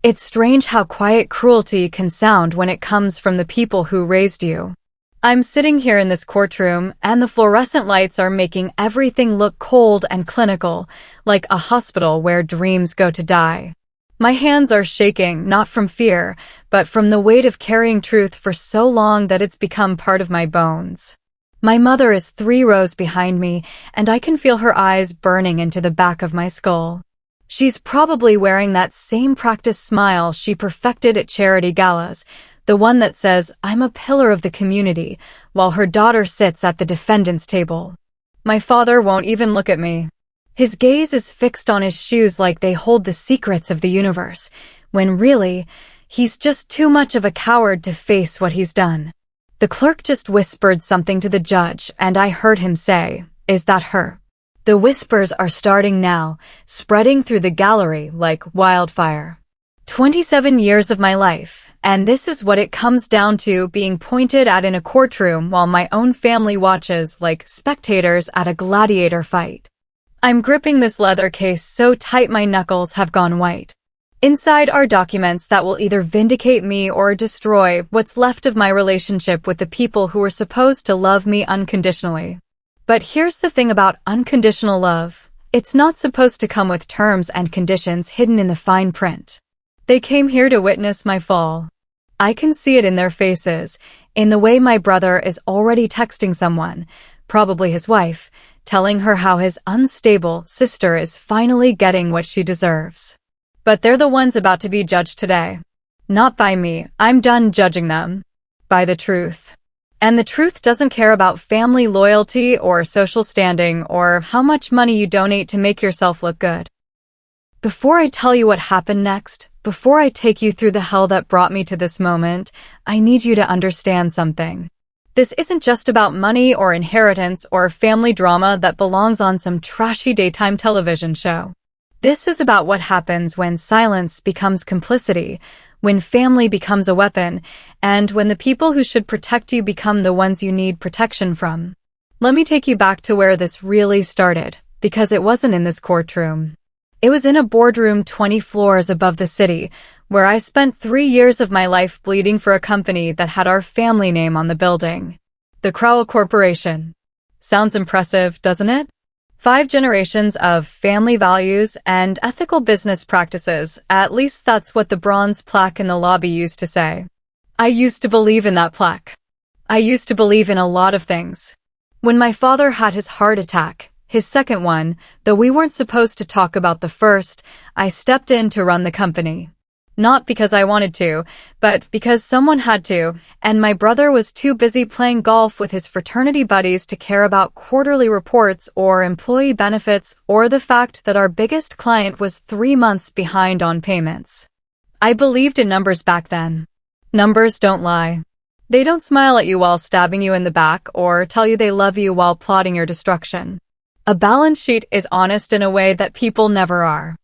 It's strange how quiet cruelty can sound when it comes from the people who raised you. I'm sitting here in this courtroom, and the fluorescent lights are making everything look cold and clinical, like a hospital where dreams go to die. My hands are shaking, not from fear, but from the weight of carrying truth for so long that it's become part of my bones. My mother is 3 rows behind me, and I can feel her eyes burning into the back of my skull. She's probably wearing that same practice smile she perfected at charity galas, the one that says, "I'm a pillar of the community," while her daughter sits at the defendant's table. My father won't even look at me. His gaze is fixed on his shoes like they hold the secrets of the universe, when really, he's just too much of a coward to face what he's done. The clerk just whispered something to the judge, and I heard him say, "Is that her?" The whispers are starting now, spreading through the gallery like wildfire. 27 years of my life, and this is what it comes down to, being pointed at in a courtroom while my own family watches like spectators at a gladiator fight. I'm gripping this leather case so tight my knuckles have gone white. Inside are documents that will either vindicate me or destroy what's left of my relationship with the people who were supposed to love me unconditionally. But here's the thing about unconditional love. It's not supposed to come with terms and conditions hidden in the fine print. They came here to witness my fall. I can see it in their faces, in the way my brother is already texting someone, probably his wife, telling her how his unstable sister is finally getting what she deserves. But they're the ones about to be judged today. Not by me, I'm done judging them. By the truth. And the truth doesn't care about family loyalty or social standing or how much money you donate to make yourself look good. Before I tell you what happened next, before I take you through the hell that brought me to this moment, I need you to understand something. This isn't just about money or inheritance or family drama that belongs on some trashy daytime television show. This is about what happens when silence becomes complicity, when family becomes a weapon, and when the people who should protect you become the ones you need protection from. Let me take you back to where this really started, because it wasn't in this courtroom. It was in a boardroom 20 floors above the city, where I spent 3 years of my life bleeding for a company that had our family name on the building. The Crowell Corporation. Sounds impressive, doesn't it? 5 generations of family values and ethical business practices, at least that's what the bronze plaque in the lobby used to say. I used to believe in that plaque. I used to believe in a lot of things. When my father had his heart attack, his second one, though we weren't supposed to talk about the first, I stepped in to run the company. Not because I wanted to, but because someone had to, and my brother was too busy playing golf with his fraternity buddies to care about quarterly reports or employee benefits or the fact that our biggest client was 3 months behind on payments. I believed in numbers back then. Numbers don't lie. They don't smile at you while stabbing you in the back or tell you they love you while plotting your destruction. A balance sheet is honest in a way that people never are.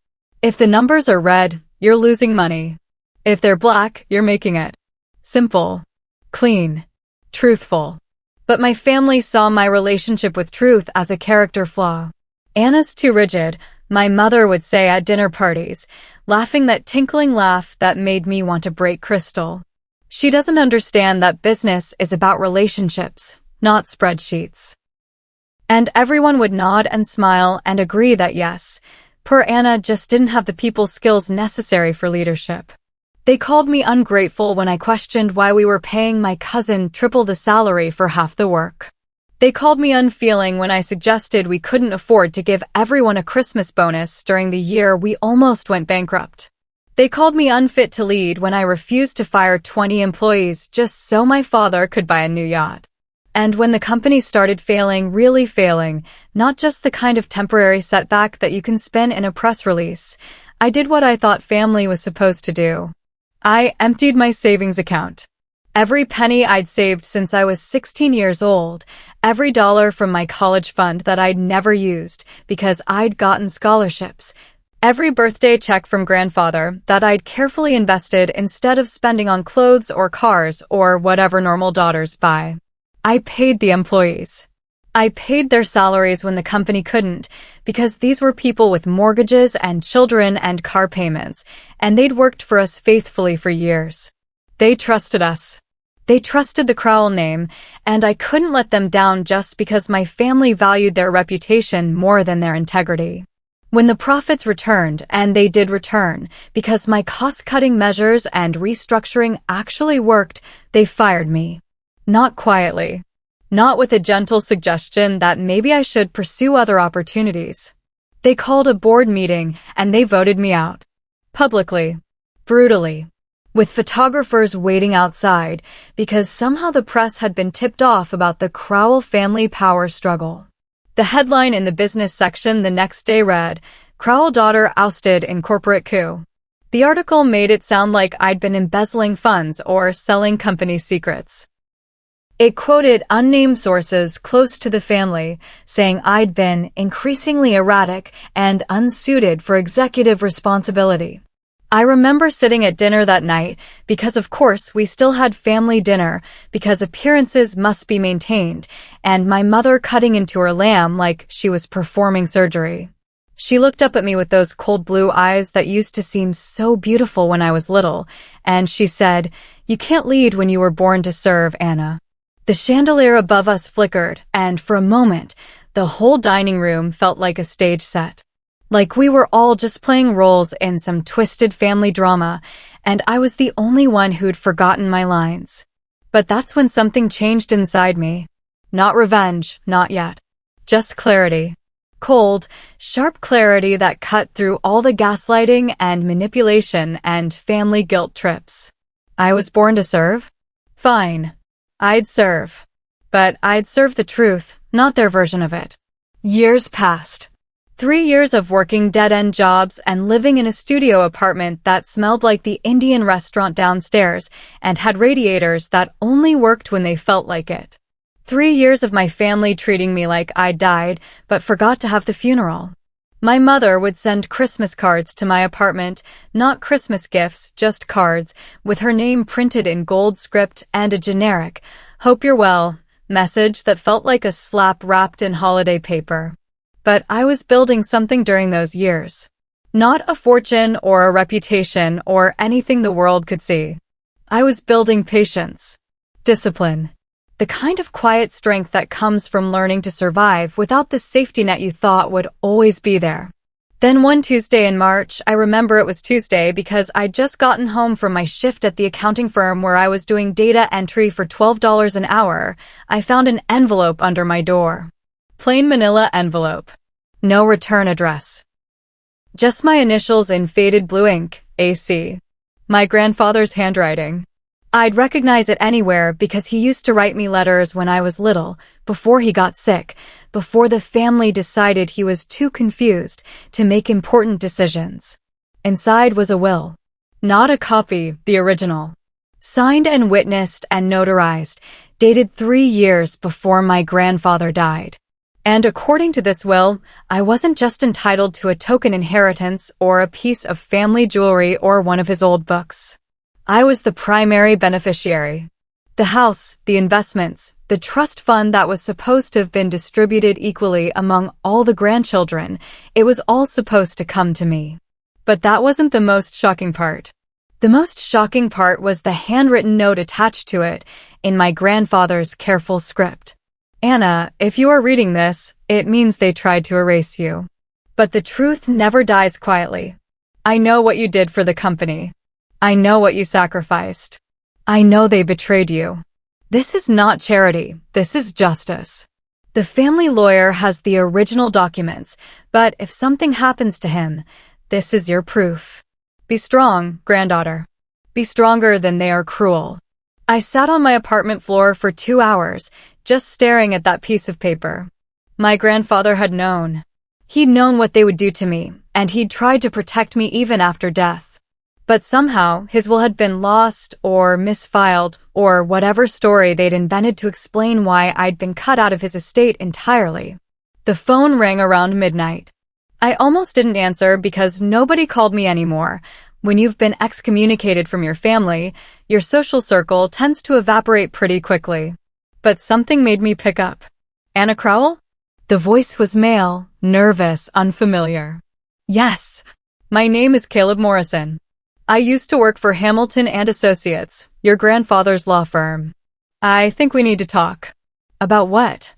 If the numbers are red, you're losing money. If they're black, you're making it. Simple. Clean. Truthful. But my family saw my relationship with truth as a character flaw. "Anna's too rigid," my mother would say at dinner parties, laughing that tinkling laugh that made me want to break crystal. She doesn't understand that business is about relationships, not spreadsheets. And everyone would nod and smile and agree that yes, poor Anna just didn't have the people skills necessary for leadership. They called me ungrateful when I questioned why we were paying my cousin triple the salary for half the work. They called me unfeeling when I suggested we couldn't afford to give everyone a Christmas bonus during the year we almost went bankrupt. They called me unfit to lead when I refused to fire 20 employees just so my father could buy a new yacht. And when the company started failing, really failing, not just the kind of temporary setback that you can spin in a press release, I did what I thought family was supposed to do. I emptied my savings account. Every penny I'd saved since I was 16 years old, every dollar from my college fund that I'd never used because I'd gotten scholarships, every birthday check from grandfather that I'd carefully invested instead of spending on clothes or cars or whatever normal daughters buy. I paid the employees. I paid their salaries when the company couldn't, because these were people with mortgages and children and car payments, and they'd worked for us faithfully for years. They trusted us. They trusted the Crowell name, and I couldn't let them down just because my family valued their reputation more than their integrity. When the profits returned, and they did return, because my cost-cutting measures and restructuring actually worked, they fired me. Not quietly. Not with a gentle suggestion that maybe I should pursue other opportunities. They called a board meeting and they voted me out. Publicly. Brutally. With photographers waiting outside because somehow the press had been tipped off about the Crowell family power struggle. The headline in the business section the next day read, "Crowell daughter ousted in corporate coup." The article made it sound like I'd been embezzling funds or selling company secrets. It quoted unnamed sources close to the family, saying I'd been increasingly erratic and unsuited for executive responsibility. I remember sitting at dinner that night, because of course we still had family dinner, because appearances must be maintained, and my mother cutting into her lamb like she was performing surgery. She looked up at me with those cold blue eyes that used to seem so beautiful when I was little, and she said, "You can't lead when you were born to serve, Anna." The chandelier above us flickered, and for a moment, the whole dining room felt like a stage set. Like we were all just playing roles in some twisted family drama, and I was the only one who'd forgotten my lines. But that's when something changed inside me. Not revenge, not yet. Just clarity. Cold, sharp clarity that cut through all the gaslighting and manipulation and family guilt trips. I was born to serve? Fine. I'd serve. But I'd serve the truth, not their version of it. Years passed. 3 years of working dead-end jobs and living in a studio apartment that smelled like the Indian restaurant downstairs and had radiators that only worked when they felt like it. 3 years of my family treating me like I'd died, but forgot to have the funeral. My mother would send Christmas cards to my apartment, not Christmas gifts, just cards, with her name printed in gold script and a generic, "Hope you're well," message that felt like a slap wrapped in holiday paper. But I was building something during those years. Not a fortune or a reputation or anything the world could see. I was building patience. Discipline. The kind of quiet strength that comes from learning to survive without the safety net you thought would always be there. Then one Tuesday in March, I remember it was Tuesday because I'd just gotten home from my shift at the accounting firm where I was doing data entry for $12 an hour, I found an envelope under my door. Plain manila envelope. No return address. Just my initials in faded blue ink, AC. My grandfather's handwriting. I'd recognize it anywhere because he used to write me letters when I was little, before he got sick, before the family decided he was too confused to make important decisions. Inside was a will. Not a copy, the original. Signed and witnessed and notarized, dated 3 years before my grandfather died. And according to this will, I wasn't just entitled to a token inheritance or a piece of family jewelry or one of his old books. I was the primary beneficiary. The house, the investments, the trust fund that was supposed to have been distributed equally among all the grandchildren, it was all supposed to come to me. But that wasn't the most shocking part. The most shocking part was the handwritten note attached to it in my grandfather's careful script. "Anna, if you are reading this, it means they tried to erase you. But the truth never dies quietly. I know what you did for the company. I know what you sacrificed. I know they betrayed you. This is not charity, this is justice. The family lawyer has the original documents, but if something happens to him, this is your proof. Be strong, granddaughter. Be stronger than they are cruel." I sat on my apartment floor for 2 hours, just staring at that piece of paper. My grandfather had known. He'd known what they would do to me, and he'd tried to protect me even after death. But somehow, his will had been lost or misfiled or whatever story they'd invented to explain why I'd been cut out of his estate entirely. The phone rang around midnight. I almost didn't answer because nobody called me anymore. When you've been excommunicated from your family, your social circle tends to evaporate pretty quickly. But something made me pick up. Anna Crowell? The voice was male, nervous, unfamiliar. Yes. My name is Caleb Morrison. I used to work for Hamilton and Associates, your grandfather's law firm. I think we need to talk. About what?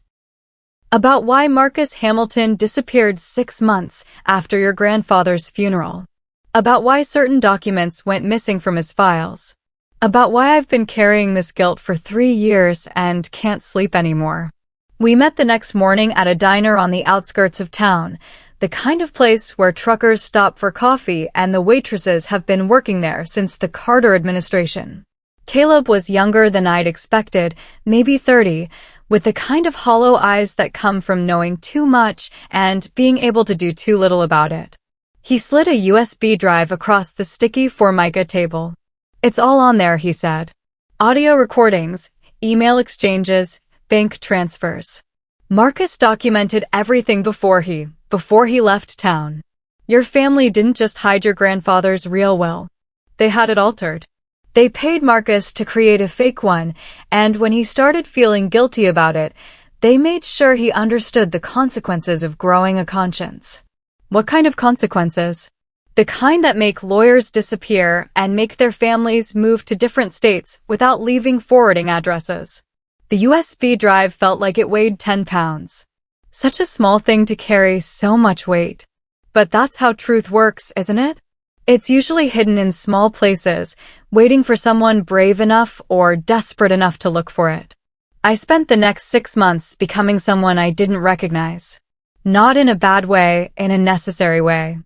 About why Marcus Hamilton disappeared 6 months after your grandfather's funeral. About why certain documents went missing from his files. About why I've been carrying this guilt for 3 years and can't sleep anymore. We met the next morning at a diner on the outskirts of town, the kind of place where truckers stop for coffee and the waitresses have been working there since the Carter administration. Caleb was younger than I'd expected, maybe 30, with the kind of hollow eyes that come from knowing too much and being able to do too little about it. He slid a USB drive across the sticky Formica table. It's all on there, he said. Audio recordings, email exchanges, bank transfers. Marcus documented everything before he left town. Your family didn't just hide your grandfather's real will. They had it altered. They paid Marcus to create a fake one, and when he started feeling guilty about it, they made sure he understood the consequences of growing a conscience. What kind of consequences? The kind that make lawyers disappear and make their families move to different states without leaving forwarding addresses. The USB drive felt like it weighed 10 pounds. Such a small thing to carry so much weight. But that's how truth works, isn't it? It's usually hidden in small places, waiting for someone brave enough or desperate enough to look for it. I spent the next 6 months becoming someone I didn't recognize. Not in a bad way, in a necessary way.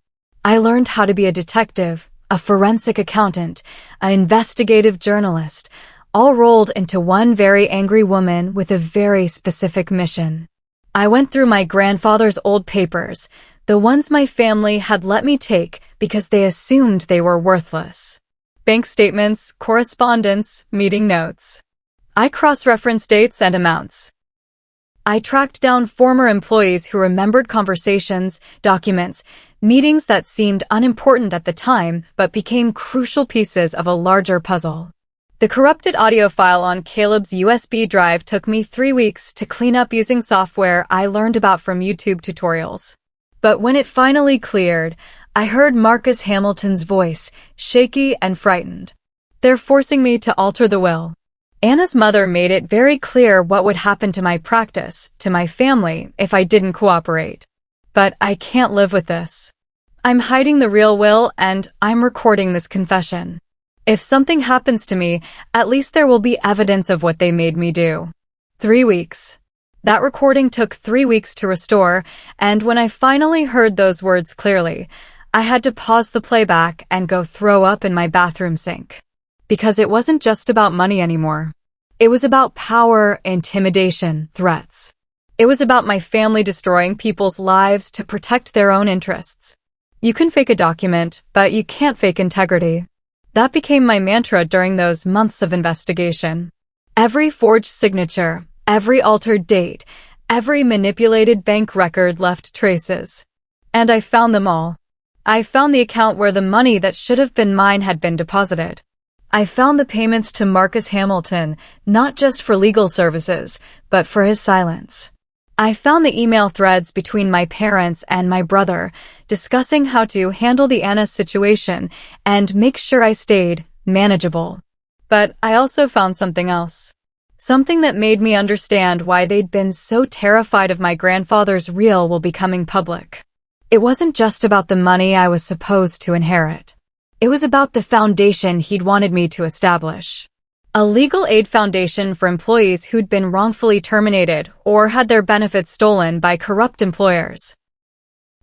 I learned how to be a detective, a forensic accountant, an investigative journalist, all rolled into one very angry woman with a very specific mission. I went through my grandfather's old papers, the ones my family had let me take because they assumed they were worthless. Bank statements, correspondence, meeting notes. I cross-referenced dates and amounts. I tracked down former employees who remembered conversations, documents, meetings that seemed unimportant at the time but became crucial pieces of a larger puzzle. The corrupted audio file on Caleb's USB drive took me 3 weeks to clean up using software I learned about from YouTube tutorials. But when it finally cleared, I heard Marcus Hamilton's voice, shaky and frightened. They're forcing me to alter the will. Anna's mother made it very clear what would happen to my practice, to my family, if I didn't cooperate. But I can't live with this. I'm hiding the real will and I'm recording this confession. If something happens to me, at least there will be evidence of what they made me do. 3 weeks. That recording took 3 weeks to restore, and when I finally heard those words clearly, I had to pause the playback and go throw up in my bathroom sink. Because it wasn't just about money anymore. It was about power, intimidation, threats. It was about my family destroying people's lives to protect their own interests. You can fake a document, but you can't fake integrity. That became my mantra during those months of investigation. Every forged signature, every altered date, every manipulated bank record left traces. And I found them all. I found the account where the money that should have been mine had been deposited. I found the payments to Marcus Hamilton, not just for legal services, but for his silence. I found the email threads between my parents and my brother, discussing how to handle the Anna situation and make sure I stayed manageable. But I also found something else. Something that made me understand why they'd been so terrified of my grandfather's will becoming public. It wasn't just about the money I was supposed to inherit. It was about the foundation he'd wanted me to establish. A legal aid foundation for employees who'd been wrongfully terminated or had their benefits stolen by corrupt employers.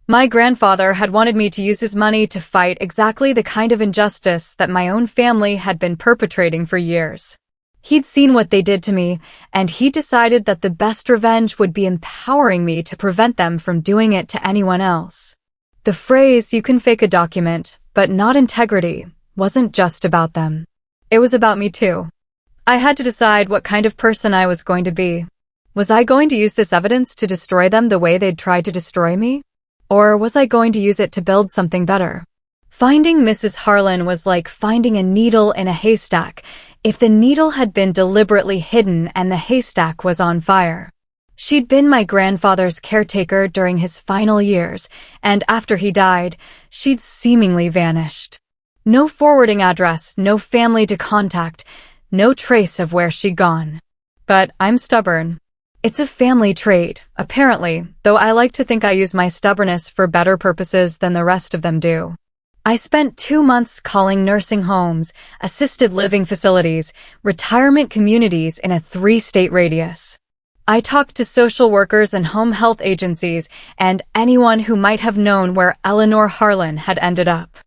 My grandfather had wanted me to use his money to fight exactly the kind of injustice that my own family had been perpetrating for years. He'd seen what they did to me, and he decided that the best revenge would be empowering me to prevent them from doing it to anyone else. The phrase, "you can fake a document, but not integrity," wasn't just about them. It was about me too. I had to decide what kind of person I was going to be. Was I going to use this evidence to destroy them the way they'd tried to destroy me? Or was I going to use it to build something better? Finding Mrs. Harlan was like finding a needle in a haystack, if the needle had been deliberately hidden and the haystack was on fire. She'd been my grandfather's caretaker during his final years, and after he died, she'd seemingly vanished. No forwarding address, no family to contact, no trace of where she'd gone. But I'm stubborn. It's a family trait, apparently, though I like to think I use my stubbornness for better purposes than the rest of them do. I spent 2 months calling nursing homes, assisted living facilities, retirement communities in a 3-state radius. I talked to social workers and home health agencies and anyone who might have known where Eleanor Harlan had ended up.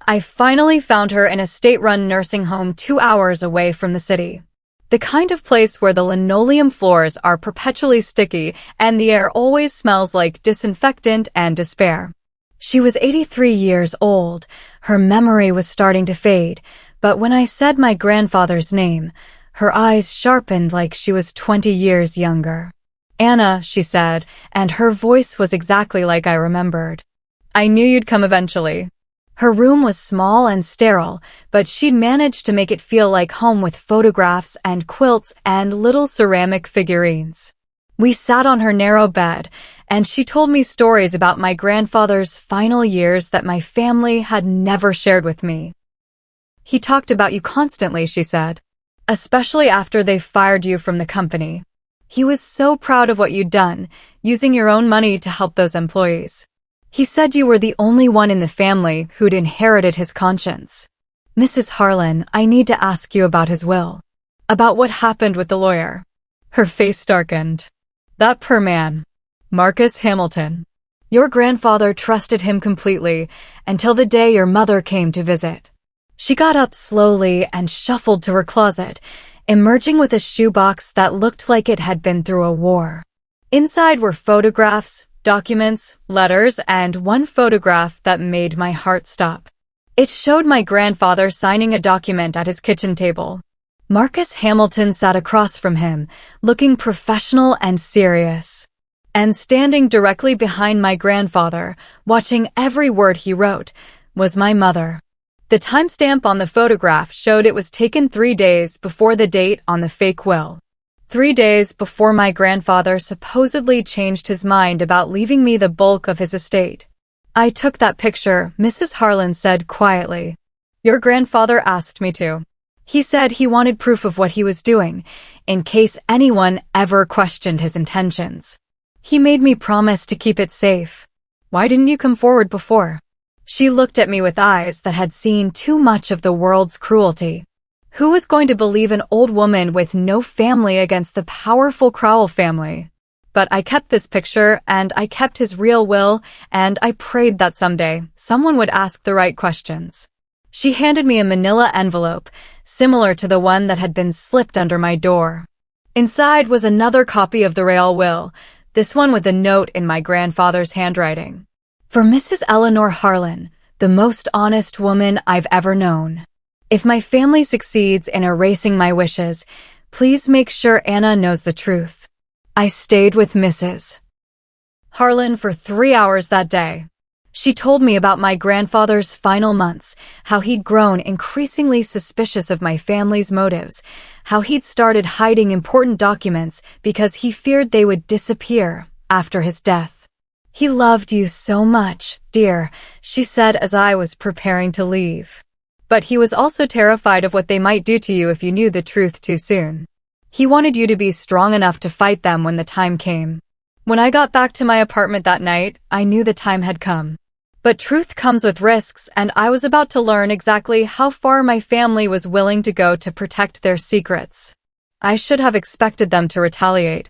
I finally found her in a state-run nursing home 2 hours away from the city. The kind of place where the linoleum floors are perpetually sticky and the air always smells like disinfectant and despair. She was 83 years old. Her memory was starting to fade, but when I said my grandfather's name, her eyes sharpened like she was 20 years younger. "Anna," she said, and her voice was exactly like I remembered. "I knew you'd come eventually." Her room was small and sterile, but she'd managed to make it feel like home with photographs and quilts and little ceramic figurines. We sat on her narrow bed, and she told me stories about my grandfather's final years that my family had never shared with me. "He talked about you constantly," she said, "especially after they fired you from the company. He was so proud of what you'd done, using your own money to help those employees. He said you were the only one in the family who'd inherited his conscience." "Mrs. Harlan, I need to ask you about his will. About what happened with the lawyer." Her face darkened. "That poor man. Marcus Hamilton. Your grandfather trusted him completely until the day your mother came to visit." She got up slowly and shuffled to her closet, emerging with a shoebox that looked like it had been through a war. Inside were photographs, documents, letters, and one photograph that made my heart stop. It showed my grandfather signing a document at his kitchen table. Marcus Hamilton sat across from him, looking professional and serious. And standing directly behind my grandfather, watching every word he wrote, was my mother. The timestamp on the photograph showed it was taken 3 days before the date on the fake will. 3 days before my grandfather supposedly changed his mind about leaving me the bulk of his estate. "I took that picture," Mrs. Harlan said quietly. "Your grandfather asked me to. He said he wanted proof of what he was doing, in case anyone ever questioned his intentions. He made me promise to keep it safe. Why didn't you come forward before?" She looked at me with eyes that had seen too much of the world's cruelty. Who was going to believe an old woman with no family against the powerful Crowell family? But I kept this picture, and I kept his real will, and I prayed that someday someone would ask the right questions. She handed me a manila envelope, similar to the one that had been slipped under my door. Inside was another copy of the real will, this one with a note in my grandfather's handwriting. "For Mrs. Eleanor Harlan, the most honest woman I've ever known. If my family succeeds in erasing my wishes, please make sure Anna knows the truth." I stayed with Mrs. Harlan for 3 hours that day. She told me about my grandfather's final months, how he'd grown increasingly suspicious of my family's motives, how he'd started hiding important documents because he feared they would disappear after his death. "He loved you so much, dear," she said as I was preparing to leave. "But he was also terrified of what they might do to you if you knew the truth too soon. He wanted you to be strong enough to fight them when the time came." When I got back to my apartment that night, I knew the time had come. But truth comes with risks, and I was about to learn exactly how far my family was willing to go to protect their secrets. I should have expected them to retaliate.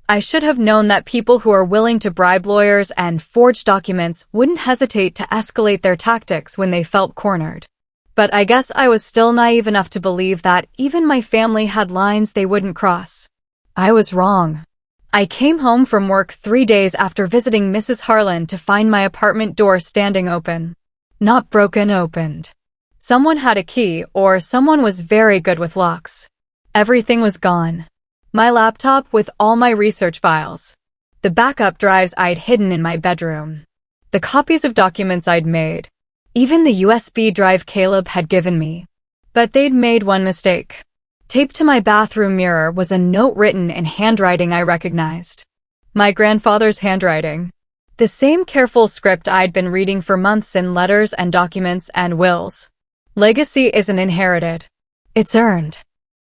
I should have known that people who are willing to bribe lawyers and forge documents wouldn't hesitate to escalate their tactics when they felt cornered. But I guess I was still naive enough to believe that even my family had lines they wouldn't cross. I was wrong. I came home from work 3 days after visiting Mrs. Harlan to find my apartment door standing open. Not broken, opened. Someone had a key, or someone was very good with locks. Everything was gone. My laptop with all my research files. The backup drives I'd hidden in my bedroom. The copies of documents I'd made. Even the USB drive Caleb had given me. But they'd made one mistake. Taped to my bathroom mirror was a note written in handwriting I recognized. My grandfather's handwriting. The same careful script I'd been reading for months in letters and documents and wills. Legacy isn't inherited. It's earned.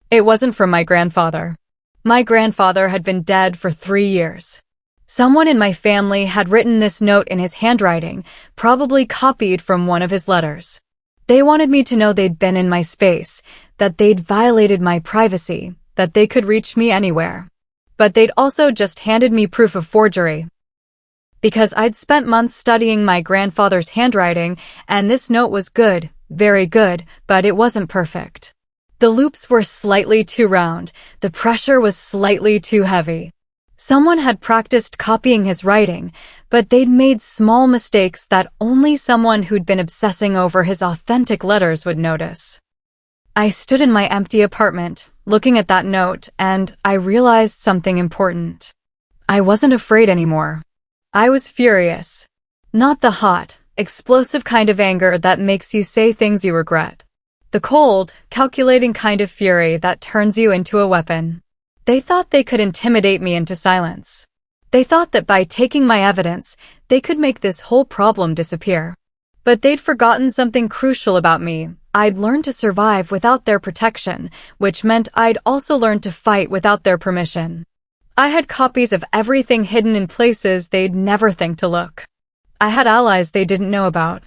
It wasn't from my grandfather. My grandfather had been dead for 3 years. Someone in my family had written this note in his handwriting, probably copied from one of his letters. They wanted me to know they'd been in my space, that they'd violated my privacy, that they could reach me anywhere. But they'd also just handed me proof of forgery. Because I'd spent months studying my grandfather's handwriting, and this note was good, very good, but it wasn't perfect. The loops were slightly too round, the pressure was slightly too heavy. Someone had practiced copying his writing, but they'd made small mistakes that only someone who'd been obsessing over his authentic letters would notice. I stood in my empty apartment, looking at that note, and I realized something important. I wasn't afraid anymore. I was furious. Not the hot, explosive kind of anger that makes you say things you regret. The cold, calculating kind of fury that turns you into a weapon. They thought they could intimidate me into silence. They thought that by taking my evidence, they could make this whole problem disappear. But they'd forgotten something crucial about me. I'd learned to survive without their protection, which meant I'd also learned to fight without their permission. I had copies of everything hidden in places they'd never think to look. I had allies they didn't know about.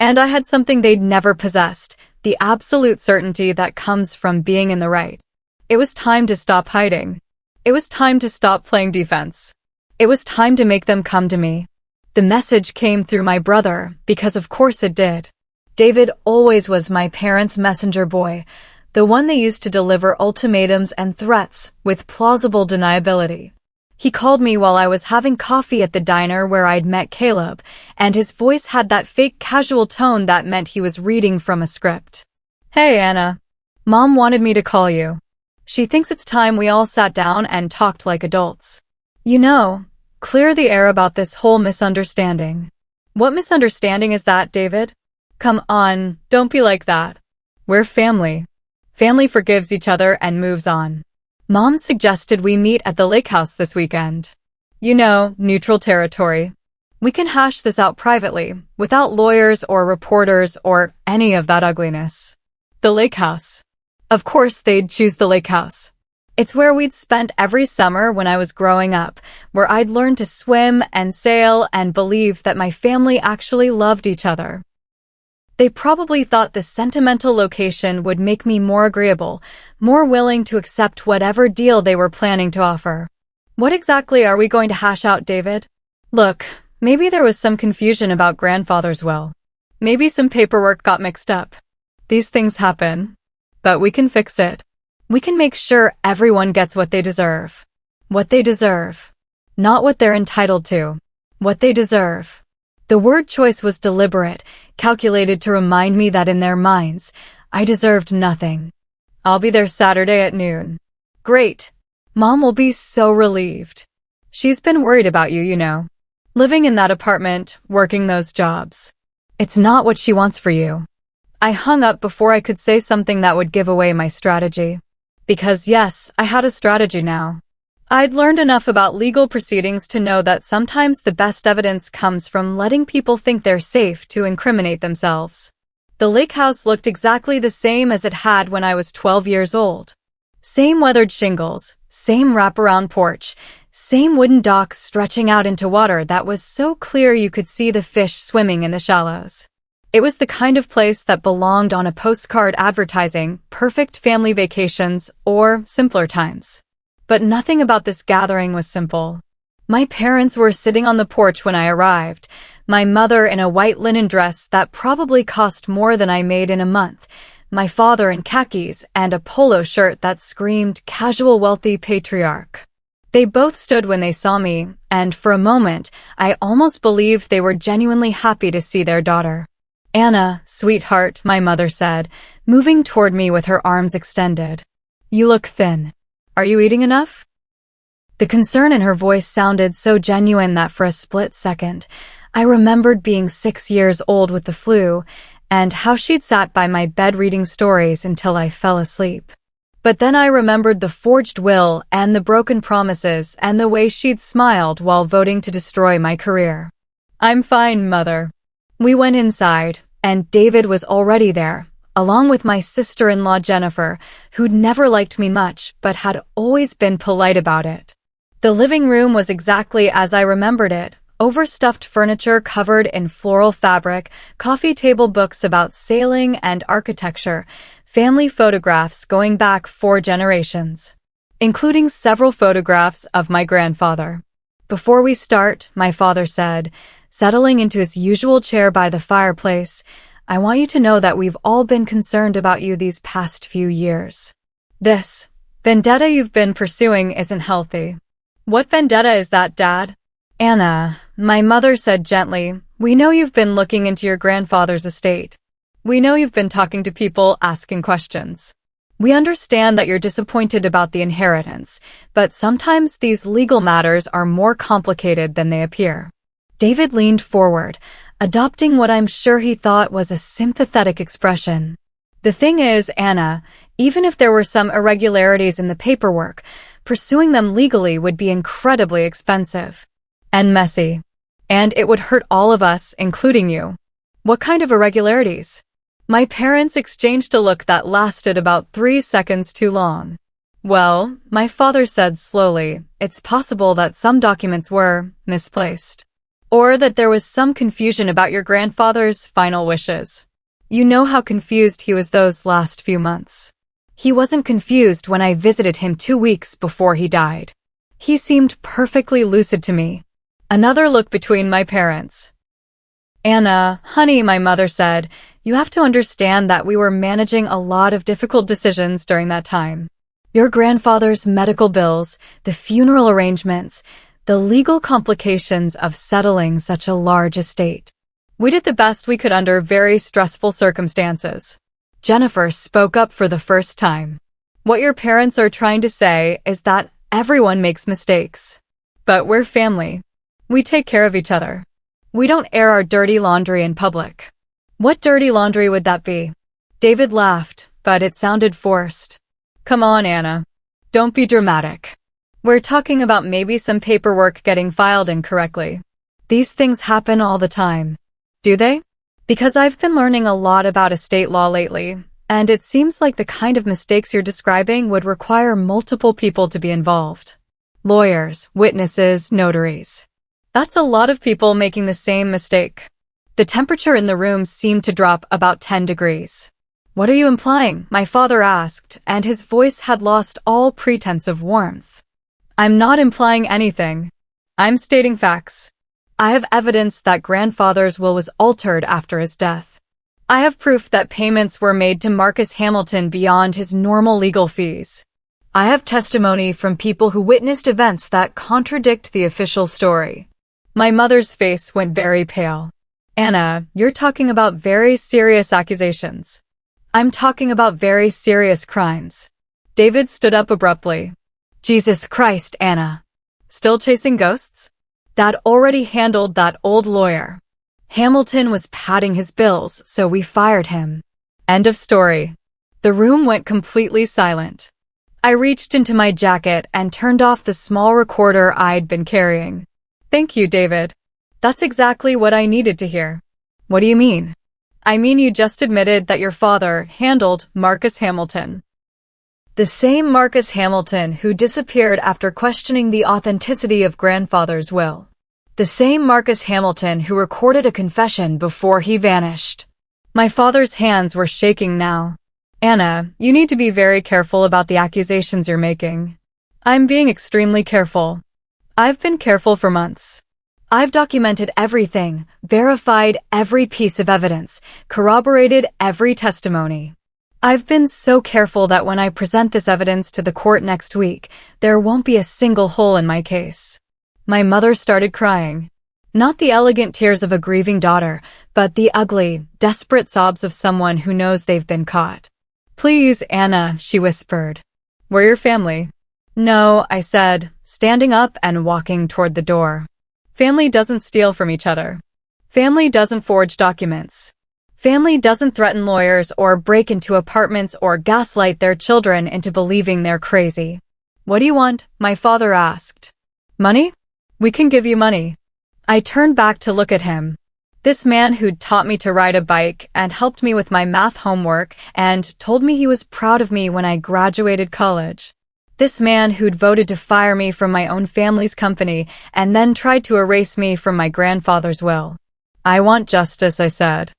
And I had something they'd never possessed, the absolute certainty that comes from being in the right. It was time to stop hiding. It was time to stop playing defense. It was time to make them come to me. The message came through my brother, because of course it did. David always was my parents' messenger boy, the one they used to deliver ultimatums and threats with plausible deniability. He called me while I was having coffee at the diner where I'd met Caleb, and his voice had that fake casual tone that meant he was reading from a script. "Hey, Anna. Mom wanted me to call you. She thinks it's time we all sat down and talked like adults. You know, clear the air about this whole misunderstanding." "What misunderstanding is that, David?" "Come on, don't be like that. We're family. Family forgives each other and moves on. Mom suggested we meet at the lake house this weekend. You know, neutral territory. We can hash this out privately, without lawyers or reporters or any of that ugliness." The lake house. Of course they'd choose the lake house. It's where we'd spent every summer when I was growing up, where I'd learned to swim and sail and believe that my family actually loved each other. They probably thought the sentimental location would make me more agreeable, more willing to accept whatever deal they were planning to offer. What exactly are we going to hash out, David? Look, maybe there was some confusion about grandfather's will. Maybe some paperwork got mixed up. These things happen. But we can fix it. We can make sure everyone gets what they deserve. What they deserve. Not what they're entitled to. What they deserve. The word choice was deliberate, calculated to remind me that in their minds, I deserved nothing. "I'll be there Saturday at noon." "Great. Mom will be so relieved. She's been worried about you, you know. Living in that apartment, working those jobs. It's not what she wants for you." I hung up before I could say something that would give away my strategy. Because yes, I had a strategy now. I'd learned enough about legal proceedings to know that sometimes the best evidence comes from letting people think they're safe to incriminate themselves. The lake house looked exactly the same as it had when I was 12 years old. Same weathered shingles, same wraparound porch, same wooden dock stretching out into water that was so clear you could see the fish swimming in the shallows. It was the kind of place that belonged on a postcard advertising perfect family vacations or simpler times. But nothing about this gathering was simple. My parents were sitting on the porch when I arrived, my mother in a white linen dress that probably cost more than I made in a month, my father in khakis and a polo shirt that screamed casual wealthy patriarch. They both stood when they saw me, and for a moment, I almost believed they were genuinely happy to see their daughter. "Anna, sweetheart," my mother said, moving toward me with her arms extended. "You look thin. Are you eating enough?" The concern in her voice sounded so genuine that for a split second, I remembered being 6 years old with the flu and how she'd sat by my bed reading stories until I fell asleep. But then I remembered the forged will and the broken promises and the way she'd smiled while voting to destroy my career. "I'm fine, Mother." We went inside, and David was already there, along with my sister-in-law Jennifer, who'd never liked me much but had always been polite about it. The living room was exactly as I remembered it. Overstuffed furniture covered in floral fabric, coffee table books about sailing and architecture, family photographs going back 4 generations, including several photographs of my grandfather. "Before we start," my father said, settling into his usual chair by the fireplace, "I want you to know that we've all been concerned about you these past few years. This vendetta you've been pursuing isn't healthy." "What vendetta is that, Dad?" "Anna," my mother said gently, "we know you've been looking into your grandfather's estate. We know you've been talking to people, asking questions. We understand that you're disappointed about the inheritance, but sometimes these legal matters are more complicated than they appear." David leaned forward, adopting what I'm sure he thought was a sympathetic expression. "The thing is, Anna, even if there were some irregularities in the paperwork, pursuing them legally would be incredibly expensive. And messy. And it would hurt all of us, including you." "What kind of irregularities?" My parents exchanged a look that lasted about 3 seconds too long. "Well," my father said slowly, "it's possible that some documents were misplaced. Or that there was some confusion about your grandfather's final wishes. You know how confused he was those last few months. He wasn't confused when I visited him 2 weeks before he died. He seemed perfectly lucid to me." Another look between my parents. "Anna, honey," my mother said, "you have to understand that we were managing a lot of difficult decisions during that time. Your grandfather's medical bills, the funeral arrangements, the legal complications of settling such a large estate. We did the best we could under very stressful circumstances." Jennifer spoke up for the first time. "What your parents are trying to say is that everyone makes mistakes. But we're family. We take care of each other. We don't air our dirty laundry in public." "What dirty laundry would that be?" David laughed, but it sounded forced. "Come on, Anna. Don't be dramatic. We're talking about maybe some paperwork getting filed incorrectly. These things happen all the time." "Do they?" "Because I've been learning a lot about estate law lately, and it seems like the kind of mistakes you're describing would require multiple people to be involved. Lawyers, witnesses, notaries. That's a lot of people making the same mistake." The temperature in the room seemed to drop about 10 degrees. "What are you implying?" my father asked, and his voice had lost all pretense of warmth. "I'm not implying anything. I'm stating facts. I have evidence that grandfather's will was altered after his death. I have proof that payments were made to Marcus Hamilton beyond his normal legal fees. I have testimony from people who witnessed events that contradict the official story." My mother's face went very pale. "Anna, you're talking about very serious accusations." "I'm talking about very serious crimes." David stood up abruptly. "Jesus Christ, Anna. Still chasing ghosts? Dad already handled that old lawyer. Hamilton was padding his bills, so we fired him. End of story." The room went completely silent. I reached into my jacket and turned off the small recorder I'd been carrying. "Thank you, David. That's exactly what I needed to hear." "What do you mean?" "I mean you just admitted that your father handled Marcus Hamilton. The same Marcus Hamilton who disappeared after questioning the authenticity of grandfather's will. The same Marcus Hamilton who recorded a confession before he vanished." My father's hands were shaking now. "Anna, you need to be very careful about the accusations you're making." "I'm being extremely careful. I've been careful for months. I've documented everything, verified every piece of evidence, corroborated every testimony. I've been so careful that when I present this evidence to the court next week, there won't be a single hole in my case." My mother started crying. Not the elegant tears of a grieving daughter, but the ugly, desperate sobs of someone who knows they've been caught. "Please, Anna," she whispered. "We're your family." "No," I said, standing up and walking toward the door. "Family doesn't steal from each other. Family doesn't forge documents. Family doesn't threaten lawyers or break into apartments or gaslight their children into believing they're crazy. "What do you want?" my father asked. "Money? We can give you money." I turned back to look at him. This man who'd taught me to ride a bike and helped me with my math homework and told me he was proud of me when I graduated college. This man who'd voted to fire me from my own family's company and then tried to erase me from my grandfather's will. "I want justice," I said.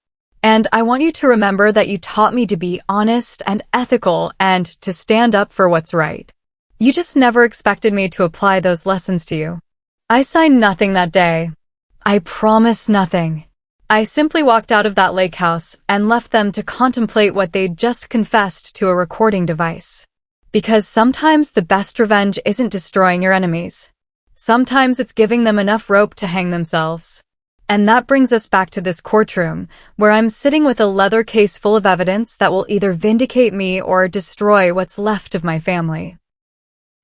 "And I want you to remember that you taught me to be honest and ethical and to stand up for what's right. You just never expected me to apply those lessons to you." I signed nothing that day. I promise nothing. I simply walked out of that lake house and left them to contemplate what they'd just confessed to a recording device. Because sometimes the best revenge isn't destroying your enemies. Sometimes it's giving them enough rope to hang themselves. And that brings us back to this courtroom, where I'm sitting with a leather case full of evidence that will either vindicate me or destroy what's left of my family.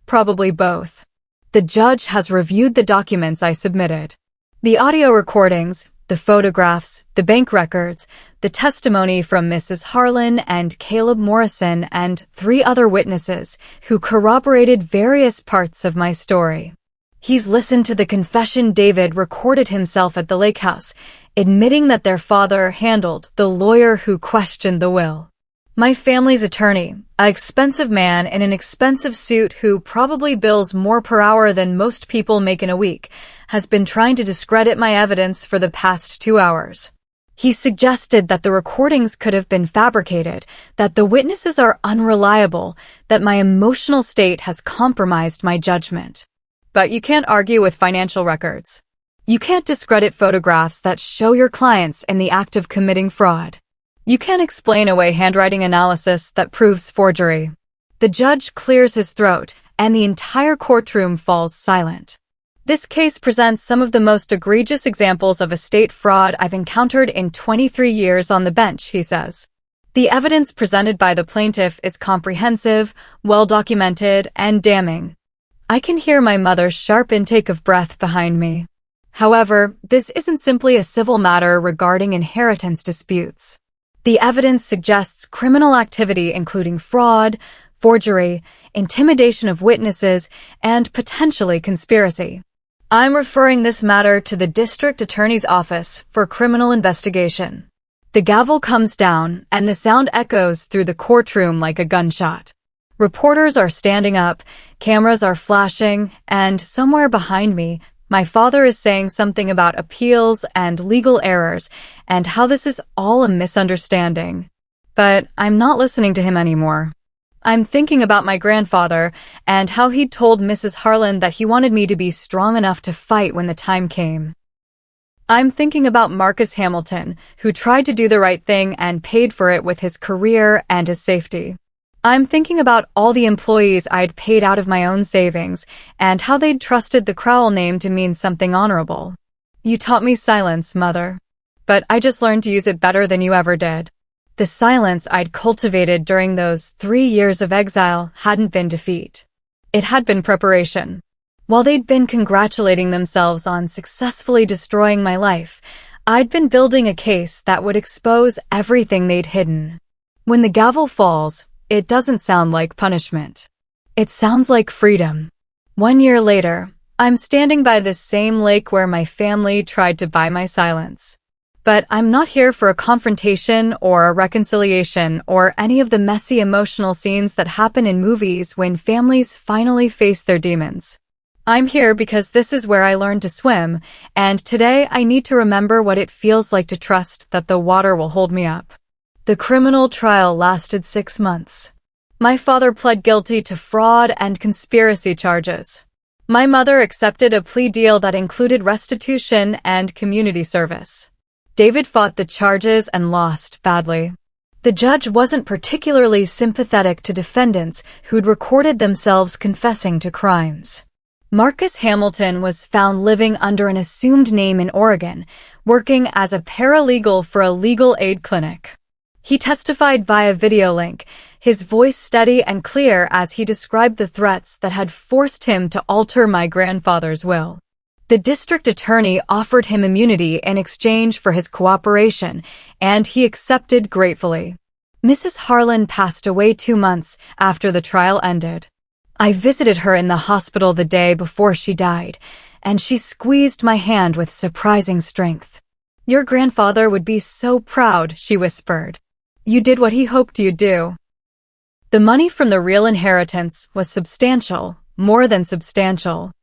Probably both. The judge has reviewed the documents I submitted. The audio recordings, the photographs, the bank records, the testimony from Mrs. Harlan and Caleb Morrison and 3 other witnesses who corroborated various parts of my story. He's listened to the confession David recorded himself at the lake house, admitting that their father handled the lawyer who questioned the will. My family's attorney, an expensive man in an expensive suit who probably bills more per hour than most people make in a week, has been trying to discredit my evidence for the past 2 hours. He suggested that the recordings could have been fabricated, that the witnesses are unreliable, that my emotional state has compromised my judgment. But you can't argue with financial records. You can't discredit photographs that show your clients in the act of committing fraud. You can't explain away handwriting analysis that proves forgery. The judge clears his throat, and the entire courtroom falls silent. This case presents some of the most egregious examples of estate fraud I've encountered in 23 years on the bench, he says. The evidence presented by the plaintiff is comprehensive, well-documented, and damning. I can hear my mother's sharp intake of breath behind me. However, this isn't simply a civil matter regarding inheritance disputes. The evidence suggests criminal activity including fraud, forgery, intimidation of witnesses, and potentially conspiracy. I'm referring this matter to the District Attorney's Office for criminal investigation. The gavel comes down, and the sound echoes through the courtroom like a gunshot. Reporters are standing up, cameras are flashing, and somewhere behind me, my father is saying something about appeals and legal errors and how this is all a misunderstanding. But I'm not listening to him anymore. I'm thinking about my grandfather and how he'd told Mrs. Harlan that he wanted me to be strong enough to fight when the time came. I'm thinking about Marcus Hamilton, who tried to do the right thing and paid for it with his career and his safety. I'm thinking about all the employees I'd paid out of my own savings and how they'd trusted the Crowell name to mean something honorable. You taught me silence, Mother. But I just learned to use it better than you ever did. The silence I'd cultivated during those 3 years of exile hadn't been defeat. It had been preparation. While they'd been congratulating themselves on successfully destroying my life, I'd been building a case that would expose everything they'd hidden. When the gavel falls, it doesn't sound like punishment. It sounds like freedom. 1 year later, I'm standing by this same lake where my family tried to buy my silence. But I'm not here for a confrontation or a reconciliation or any of the messy emotional scenes that happen in movies when families finally face their demons. I'm here because this is where I learned to swim, and today I need to remember what it feels like to trust that the water will hold me up. The criminal trial lasted 6 months. My father pled guilty to fraud and conspiracy charges. My mother accepted a plea deal that included restitution and community service. David fought the charges and lost badly. The judge wasn't particularly sympathetic to defendants who'd recorded themselves confessing to crimes. Marcus Hamilton was found living under an assumed name in Oregon, working as a paralegal for a legal aid clinic. He testified via video link, his voice steady and clear as he described the threats that had forced him to alter my grandfather's will. The district attorney offered him immunity in exchange for his cooperation, and he accepted gratefully. Mrs. Harlan passed away 2 months after the trial ended. I visited her in the hospital the day before she died, and she squeezed my hand with surprising strength. "Your grandfather would be so proud," she whispered. "You did what he hoped you'd do." The money from the real inheritance was substantial, more than substantial.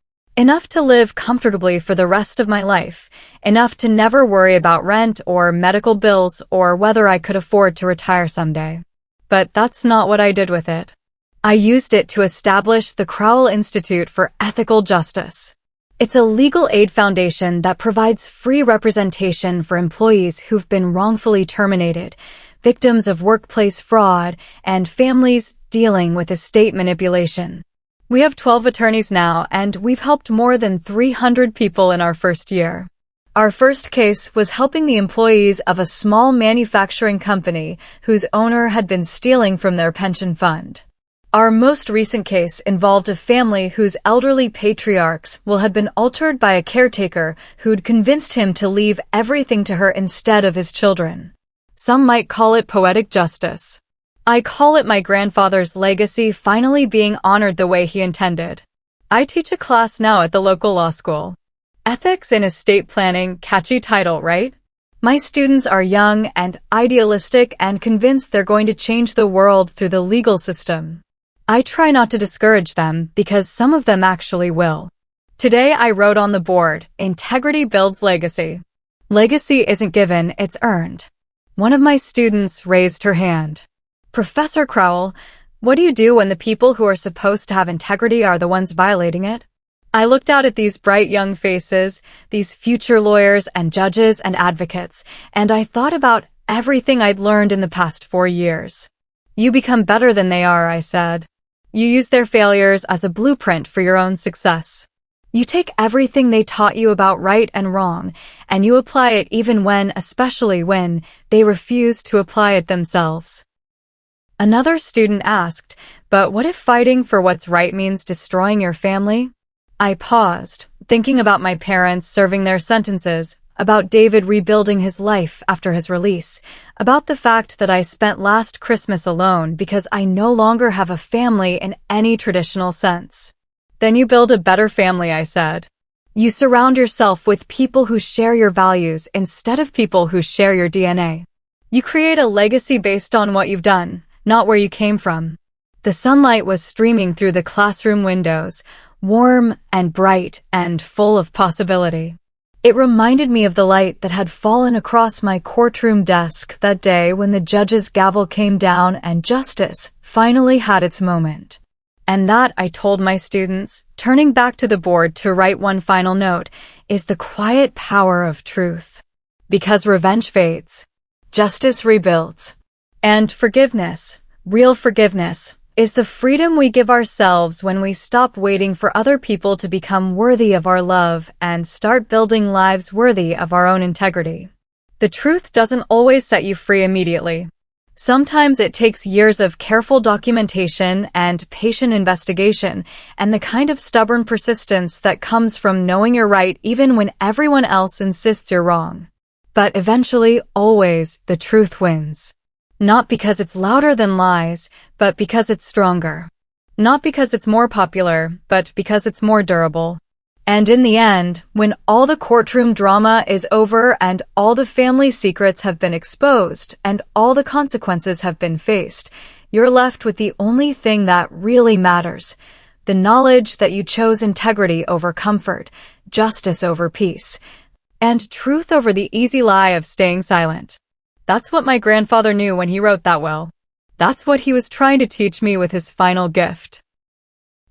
Enough to live comfortably for the rest of my life, enough to never worry about rent or medical bills or whether I could afford to retire someday. But that's not what I did with it. I used it to establish the Crowell Institute for Ethical Justice. It's a legal aid foundation that provides free representation for employees who've been wrongfully terminated, victims of workplace fraud, and families dealing with estate manipulation. We have 12 attorneys now, and we've helped more than 300 people in our first year. Our first case was helping the employees of a small manufacturing company whose owner had been stealing from their pension fund. Our most recent case involved a family whose elderly patriarch's will had been altered by a caretaker who'd convinced him to leave everything to her instead of his children. Some might call it poetic justice. I call it my grandfather's legacy finally being honored the way he intended. I teach a class now at the local law school. Ethics in Estate Planning, catchy title, right? My students are young and idealistic and convinced they're going to change the world through the legal system. I try not to discourage them because some of them actually will. Today I wrote on the board, "Integrity builds legacy." Legacy isn't given, it's earned. One of my students raised her hand. "Professor Crowell, what do you do when the people who are supposed to have integrity are the ones violating it?" I looked out at these bright young faces, these future lawyers and judges and advocates, and I thought about everything I'd learned in the past 4 years. "You become better than they are," I said. "You use their failures as a blueprint for your own success. You take everything they taught you about right and wrong, and you apply it even when, especially when, they refuse to apply it themselves." Another student asked, "But what if fighting for what's right means destroying your family?" I paused, thinking about my parents serving their sentences, about David rebuilding his life after his release, about the fact that I spent last Christmas alone because I no longer have a family in any traditional sense. "Then you build a better family," I said. "You surround yourself with people who share your values instead of people who share your DNA. You create a legacy based on what you've done, not where you came from." The sunlight was streaming through the classroom windows, warm and bright and full of possibility. It reminded me of the light that had fallen across my courtroom desk that day when the judge's gavel came down and justice finally had its moment. And that, I told my students, turning back to the board to write one final note, is the quiet power of truth. Because revenge fades, justice rebuilds. And forgiveness, real forgiveness, is the freedom we give ourselves when we stop waiting for other people to become worthy of our love and start building lives worthy of our own integrity. The truth doesn't always set you free immediately. Sometimes it takes years of careful documentation and patient investigation and the kind of stubborn persistence that comes from knowing you're right even when everyone else insists you're wrong. But eventually, always, the truth wins. Not because it's louder than lies, but because it's stronger. Not because it's more popular, but because it's more durable. And in the end, when all the courtroom drama is over and all the family secrets have been exposed and all the consequences have been faced, you're left with the only thing that really matters, the knowledge that you chose integrity over comfort, justice over peace, and truth over the easy lie of staying silent. That's what my grandfather knew when he wrote that will. That's what he was trying to teach me with his final gift.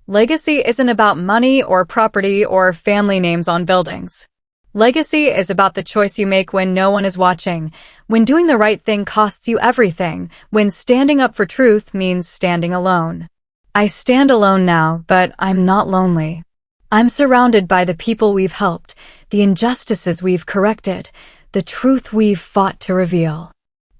Legacy isn't about money or property or family names on buildings. Legacy is about the choice you make when no one is watching, when doing the right thing costs you everything, when standing up for truth means standing alone. I stand alone now, but I'm not lonely. I'm surrounded by the people we've helped, the injustices we've corrected, the truth we've fought to reveal.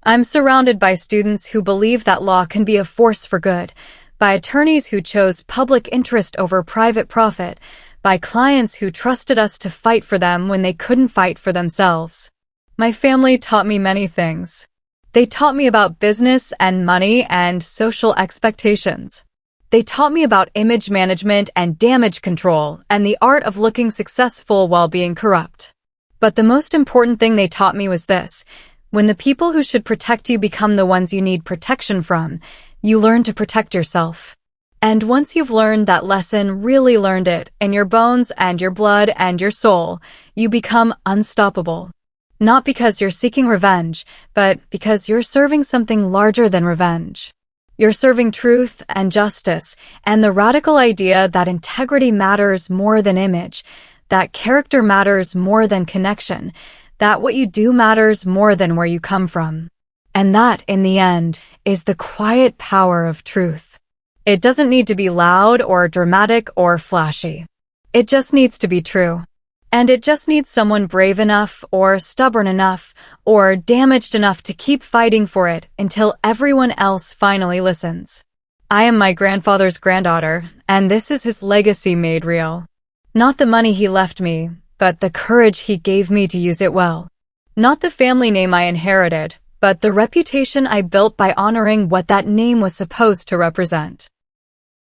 I'm surrounded by students who believe that law can be a force for good, by attorneys who chose public interest over private profit, by clients who trusted us to fight for them when they couldn't fight for themselves. My family taught me many things. They taught me about business and money and social expectations. They taught me about image management and damage control and the art of looking successful while being corrupt. But the most important thing they taught me was this: when the people who should protect you become the ones you need protection from, you learn to protect yourself. And once you've learned that lesson, really learned it, in your bones and your blood and your soul, you become unstoppable. Not because you're seeking revenge, but because you're serving something larger than revenge. You're serving truth and justice and the radical idea that integrity matters more than image, that character matters more than connection, that what you do matters more than where you come from. And that, in the end, is the quiet power of truth. It doesn't need to be loud or dramatic or flashy. It just needs to be true. And it just needs someone brave enough or stubborn enough or damaged enough to keep fighting for it until everyone else finally listens. I am my grandfather's granddaughter, and this is his legacy made real. Not the money he left me, but the courage he gave me to use it well. Not the family name I inherited, but the reputation I built by honoring what that name was supposed to represent.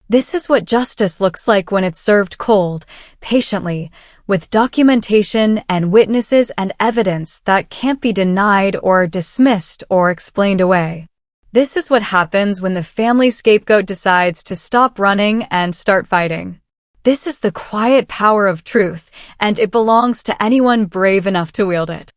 This is what justice looks like when it's served cold, patiently, with documentation and witnesses and evidence that can't be denied or dismissed or explained away. This is what happens when the family scapegoat decides to stop running and start fighting. This is the quiet power of truth, and it belongs to anyone brave enough to wield it.